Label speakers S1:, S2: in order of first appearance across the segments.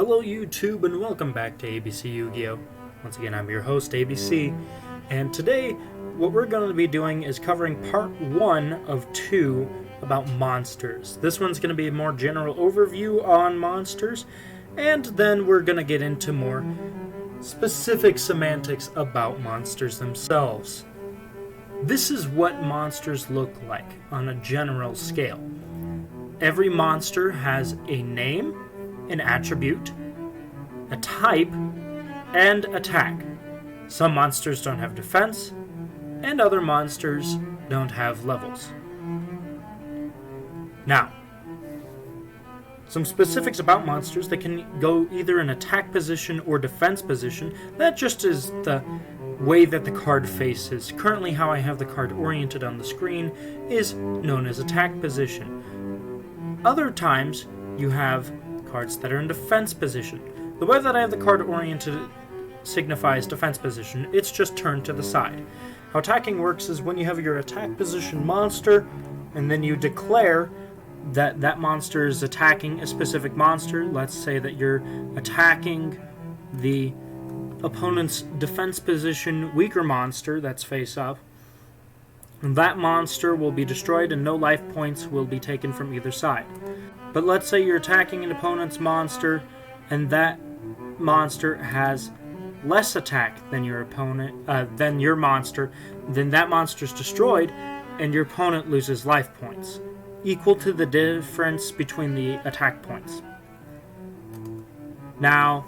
S1: Hello YouTube and welcome back to ABC Yu-Gi-Oh! Once again, I'm your host, ABC, and today what we're going to be doing is covering part 1 of 2 about monsters. This one's going to be a more general overview on monsters, and then we're going to get into more specific semantics about monsters themselves. This is what monsters look like on a general scale. Every monster has a name, an attribute, a type, and attack. Some monsters don't have defense, and other monsters don't have levels. Now, some specifics about monsters: they can go either in attack position or defense position. That just is the way that the card faces. Currently, how I have the card oriented on the screen is known as attack position. Other times, you have cards that are in defense position. The way that I have the card oriented signifies defense position. It's just turned to the side. How attacking works is when you have your attack position monster, and then you declare that that monster is attacking a specific monster. Let's say that you're attacking the opponent's defense position weaker monster that's face up. That monster will be destroyed and no life points will be taken from either side. But let's say you're attacking an opponent's monster and that monster has less attack than your opponent, than your monster, then that monster's destroyed and your opponent loses life points, equal to the difference between the attack points. Now,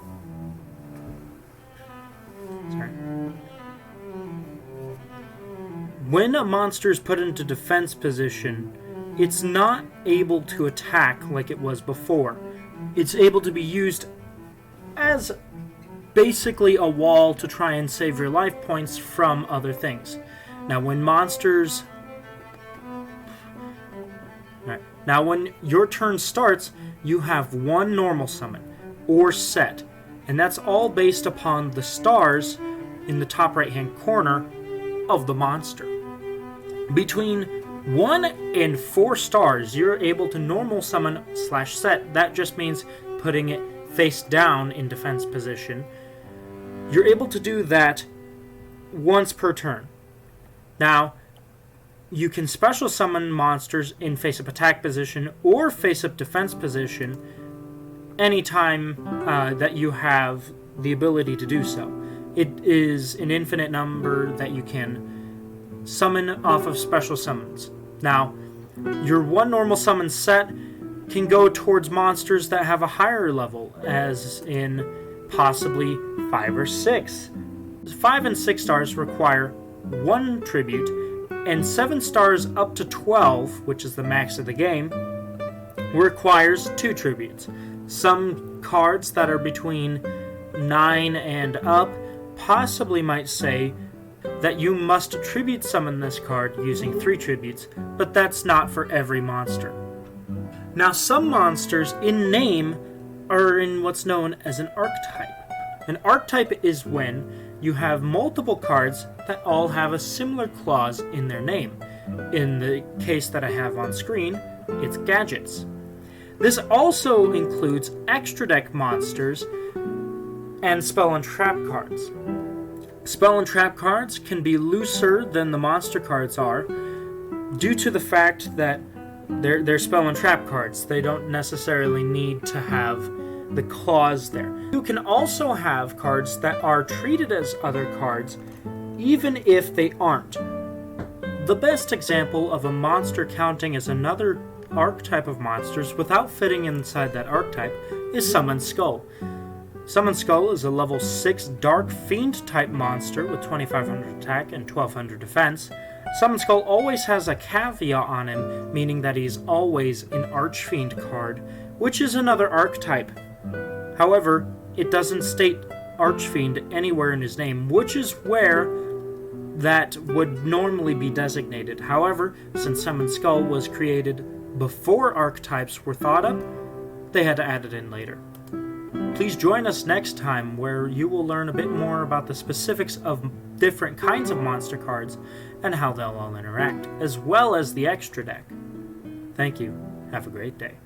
S1: when a monster is put into defense position, it's not able to attack like it was before. It's able to be used as basically a wall to try and save your life points from other things. Now when your turn starts, you have one normal summon or set, and that's all based upon the stars in the top right hand corner of the monster. Between 1 and 4 stars, you're able to normal summon / set. That just means putting it face down in defense position. You're able to do that once per turn. Now, you can special summon monsters in face-up attack position or face-up defense position anytime that you have the ability to do so. It is an infinite number that you can summon off of special summons. Now, your one normal summon set can go towards monsters that have a higher level, as in possibly 5 or 6. 5 and 6 stars require 1 tribute, and 7 stars up to 12, which is the max of the game, requires 2 tributes. Some cards that are between 9 and up possibly might say that you must tribute summon this card using 3 tributes, but that's not for every monster. Now, some monsters in name are in what's known as an archetype. An archetype is when you have multiple cards that all have a similar clause in their name. In the case that I have on screen, it's gadgets. This also includes extra deck monsters and spell and trap cards. Spell and trap cards can be looser than the monster cards are due to the fact that they're spell and trap cards. They don't necessarily need to have the clause there. You can also have cards that are treated as other cards even if they aren't. The best example of a monster counting as another archetype of monsters without fitting inside that archetype is Summon Skull. Summon Skull is a level 6 Dark Fiend type monster with 2500 attack and 1200 defense. Summon Skull always has a caveat on him, meaning that he's always an Archfiend card, which is another archetype. However, it doesn't state Archfiend anywhere in his name, which is where that would normally be designated. However, since Summon Skull was created before archetypes were thought up, they had to add it in later. Please join us next time where you will learn a bit more about the specifics of different kinds of monster cards and how they'll all interact, as well as the extra deck. Thank you. Have a great day.